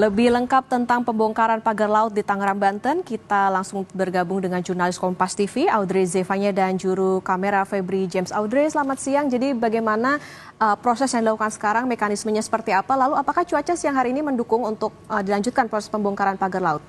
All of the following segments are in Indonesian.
Lebih lengkap tentang pembongkaran pagar laut di Tangerang, Banten, kita langsung bergabung dengan jurnalis Kompas TV, Audrey Zevanya, dan juru kamera Febri James. Audrey, selamat siang. Jadi bagaimana proses yang dilakukan sekarang, mekanismenya seperti apa? Lalu apakah cuaca siang hari ini mendukung untuk dilanjutkan proses pembongkaran pagar laut?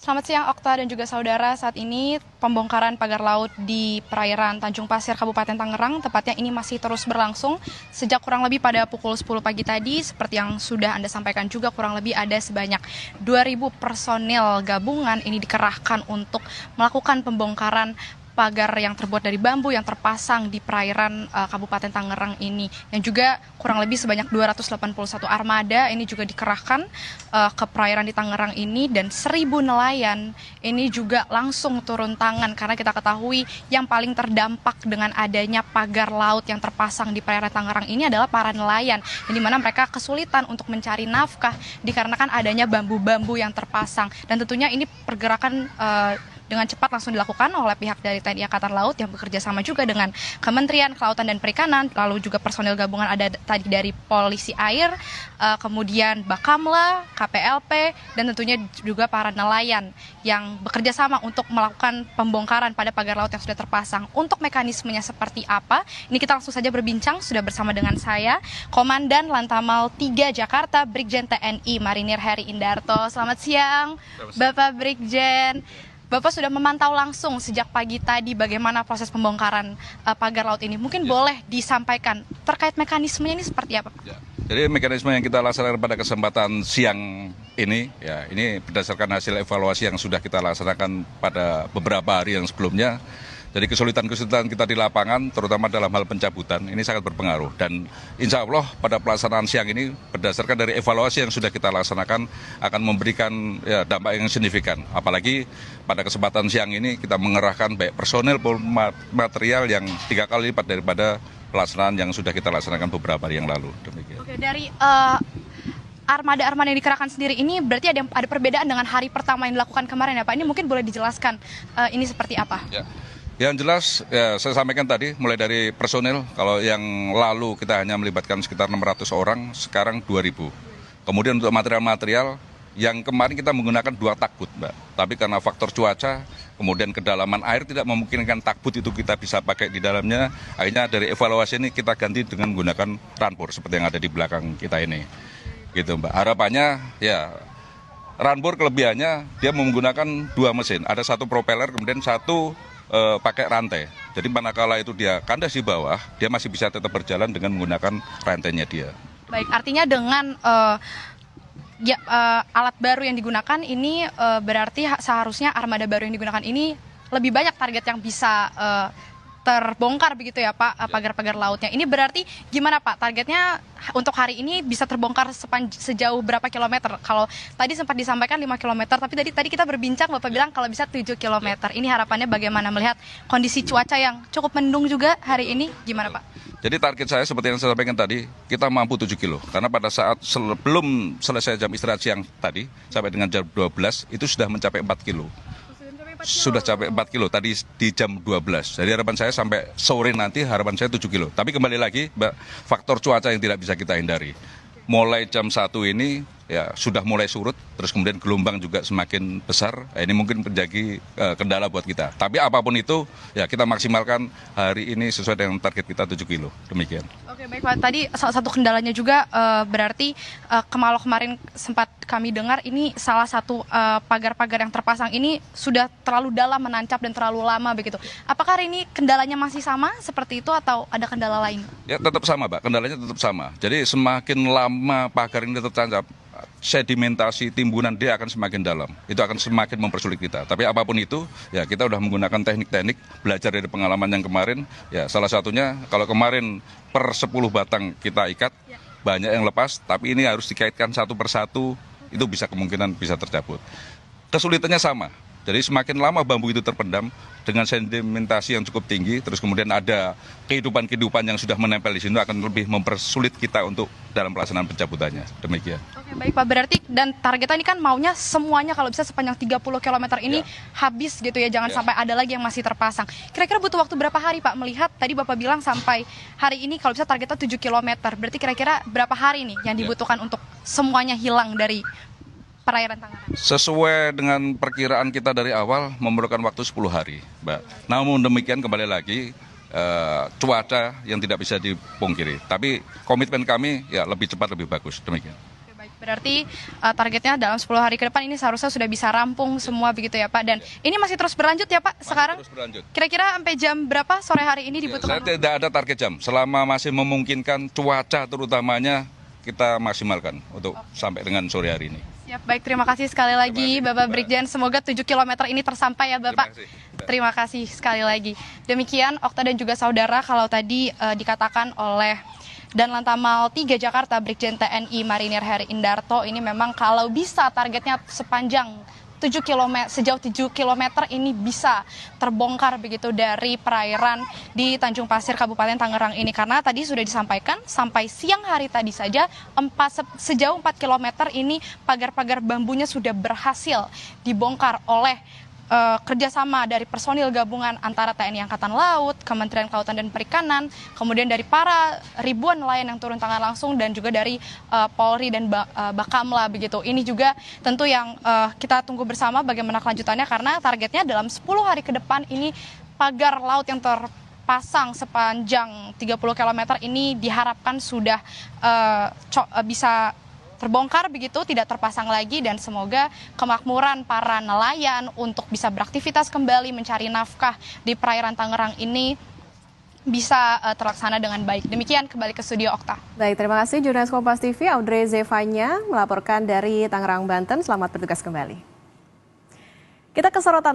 Selamat siang Okta dan juga saudara. Saat ini pembongkaran pagar laut di perairan Tanjung Pasir, Kabupaten Tangerang, tepatnya ini masih terus berlangsung sejak kurang lebih pada pukul 10 pagi tadi. Seperti yang sudah Anda sampaikan juga, kurang lebih ada sebanyak 2.000 personil gabungan ini dikerahkan untuk melakukan pembongkaran pagar yang terbuat dari bambu yang terpasang di perairan Kabupaten Tangerang ini, yang juga kurang lebih sebanyak 281 armada ini juga dikerahkan ke perairan di Tangerang ini, dan 1.000 nelayan ini juga langsung turun tangan karena kita ketahui yang paling terdampak dengan adanya pagar laut yang terpasang di perairan Tangerang ini adalah para nelayan, yang dimana mereka kesulitan untuk mencari nafkah dikarenakan adanya bambu-bambu yang terpasang, dan tentunya ini pergerakan dengan cepat langsung dilakukan oleh pihak dari TNI Angkatan Laut yang bekerja sama juga dengan Kementerian Kelautan dan Perikanan, lalu juga personil gabungan ada tadi dari Polisi Air, kemudian Bakamla, KPLP, dan tentunya juga para nelayan yang bekerja sama untuk melakukan pembongkaran pada pagar laut yang sudah terpasang. Untuk mekanismenya seperti apa? Ini kita langsung saja berbincang, sudah bersama dengan saya, Komandan Lantamal 3 Jakarta, Brigjen TNI Marinir Heri Indarto. Selamat siang, Bapak Brigjen. Bapak sudah memantau langsung sejak pagi tadi bagaimana proses pembongkaran pagar laut ini. Mungkin boleh disampaikan terkait mekanismenya ini seperti apa, Pak? Ya. Jadi mekanisme yang kita laksanakan pada kesempatan siang ini, ya ini berdasarkan hasil evaluasi yang sudah kita laksanakan pada beberapa hari yang sebelumnya. Jadi kesulitan-kesulitan kita di lapangan, terutama dalam hal pencabutan, ini sangat berpengaruh. Dan insya Allah pada pelaksanaan siang ini, berdasarkan dari evaluasi yang sudah kita laksanakan, akan memberikan dampak yang signifikan. Apalagi pada kesempatan siang ini kita mengerahkan baik personel maupun material yang 3 kali lipat daripada pelaksanaan yang sudah kita laksanakan beberapa hari yang lalu. Demikian. Oke, dari armada-armada yang dikerahkan sendiri ini berarti ada perbedaan dengan hari pertama yang dilakukan kemarin ya Pak? Ini mungkin boleh dijelaskan ini seperti apa? Ya. Yang jelas, ya, saya sampaikan tadi, mulai dari personil, kalau yang lalu kita hanya melibatkan sekitar 600 orang, sekarang 2.000. Kemudian untuk material-material, yang kemarin kita menggunakan 2 takbut, Mbak. Tapi karena faktor cuaca, kemudian kedalaman air tidak memungkinkan takbut itu kita bisa pakai di dalamnya, akhirnya dari evaluasi ini kita ganti dengan menggunakan ranpur, seperti yang ada di belakang kita ini. Gitu, Mbak. Harapannya, ya, ranpur kelebihannya, dia menggunakan 2 mesin. Ada 1 propeller, kemudian 1 pakai rantai. Jadi manakala itu dia kandas di bawah, dia masih bisa tetap berjalan dengan menggunakan rantainya dia. Baik, artinya dengan alat baru yang digunakan ini berarti seharusnya armada baru yang digunakan ini lebih banyak target yang bisa terbongkar begitu ya Pak, pagar-pagar lautnya. Ini berarti gimana Pak, targetnya untuk hari ini bisa terbongkar sejauh berapa kilometer? Kalau tadi sempat disampaikan 5 kilometer, tapi tadi kita berbincang Bapak bilang kalau bisa 7 kilometer. Ini harapannya bagaimana melihat kondisi cuaca yang cukup mendung juga hari ini, gimana Pak? Jadi target saya seperti yang saya sampaikan tadi, kita mampu 7 kilo. Karena pada saat sebelum selesai jam istirahat siang tadi, sampai dengan jam 12, itu sudah mencapai 4 kilo. Sudah capai 4 kilo tadi di jam 12. Jadi harapan saya sampai sore nanti harapan saya 7 kilo. Tapi kembali lagi, Mbak, faktor cuaca yang tidak bisa kita hindari. Mulai jam 1 ini ya sudah mulai surut, terus kemudian gelombang juga semakin besar. Ini mungkin menjadi kendala buat kita. Tapi apapun itu, ya kita maksimalkan hari ini sesuai dengan target kita 7 kilo. Demikian. Oke, baik Pak. Tadi salah satu kendalanya juga berarti kalau kemarin sempat kami dengar ini salah satu pagar-pagar yang terpasang ini sudah terlalu dalam menancap dan terlalu lama begitu. Apakah hari ini kendalanya masih sama seperti itu atau ada kendala lain? Ya, tetap sama, Pak. Kendalanya tetap sama. Jadi semakin lama pagar ini tertancap, sedimentasi timbunan dia akan semakin dalam. Itu akan semakin mempersulit kita. Tapi apapun itu, ya kita sudah menggunakan teknik-teknik, belajar dari pengalaman yang kemarin. Ya salah satunya, kalau kemarin per 10 batang kita ikat, banyak yang lepas, tapi ini harus dikaitkan satu persatu, itu bisa kemungkinan bisa tercabut. Kesulitannya sama, Jadi semakin lama bambu itu terpendam dengan sedimentasi yang cukup tinggi, terus kemudian ada kehidupan-kehidupan yang sudah menempel di sini akan lebih mempersulit kita untuk dalam pelaksanaan pencabutannya. Demikian. Oke, baik Pak, berarti dan targetnya ini kan maunya semuanya kalau bisa sepanjang 30 km ini habis gitu ya, jangan sampai ada lagi yang masih terpasang. Kira-kira butuh waktu berapa hari Pak melihat tadi Bapak bilang sampai hari ini kalau bisa targetnya 7 km, berarti kira-kira berapa hari nih yang dibutuhkan untuk semuanya hilang dari perairan Tangerang? Sesuai dengan perkiraan kita dari awal memerlukan waktu 10 hari, Mbak. Namun demikian kembali lagi cuaca yang tidak bisa dipungkiri. Tapi komitmen kami ya lebih cepat lebih bagus. Demikian. Oke, baik. Berarti targetnya dalam 10 hari ke depan ini seharusnya sudah bisa rampung semua begitu ya Pak. Dan ini masih terus berlanjut ya Pak sekarang? Terus berlanjut. Kira-kira sampai jam berapa sore hari ini dibutuhkan? Saya tidak ada target jam. Selama masih memungkinkan cuaca terutamanya kita maksimalkan untuk sampai dengan sore hari ini. Siap, baik, terima kasih sekali lagi Bapak Brigjen. Semoga 7 km ini tersampai ya Bapak. Terima kasih sekali lagi. Demikian Okta dan juga saudara, kalau tadi dikatakan oleh Dan Lantamal 3 Jakarta Brigjen TNI Marinir Heri Indarto, ini memang kalau bisa targetnya sepanjang 7 km, sejauh 7 km ini bisa terbongkar begitu dari perairan di Tanjung Pasir Kabupaten Tangerang ini, karena tadi sudah disampaikan sampai siang hari tadi saja sejauh 4 km ini pagar-pagar bambunya sudah berhasil dibongkar oleh kerjasama dari personil gabungan antara TNI Angkatan Laut, Kementerian Kelautan dan Perikanan, kemudian dari para ribuan nelayan yang turun tangan langsung, dan juga dari Polri dan Bakamla begitu. Ini juga tentu yang kita tunggu bersama bagaimana kelanjutannya, karena targetnya dalam 10 hari ke depan ini pagar laut yang terpasang sepanjang 30 km ini diharapkan sudah bisa terbongkar begitu, tidak terpasang lagi, dan semoga kemakmuran para nelayan untuk bisa beraktivitas kembali mencari nafkah di perairan Tangerang ini bisa terlaksana dengan baik. Demikian, kembali ke studio Okta. Baik, terima kasih jurnalis Kompas TV Audrey Zevanya melaporkan dari Tangerang, Banten. Selamat bertugas kembali. Kita ke sorotan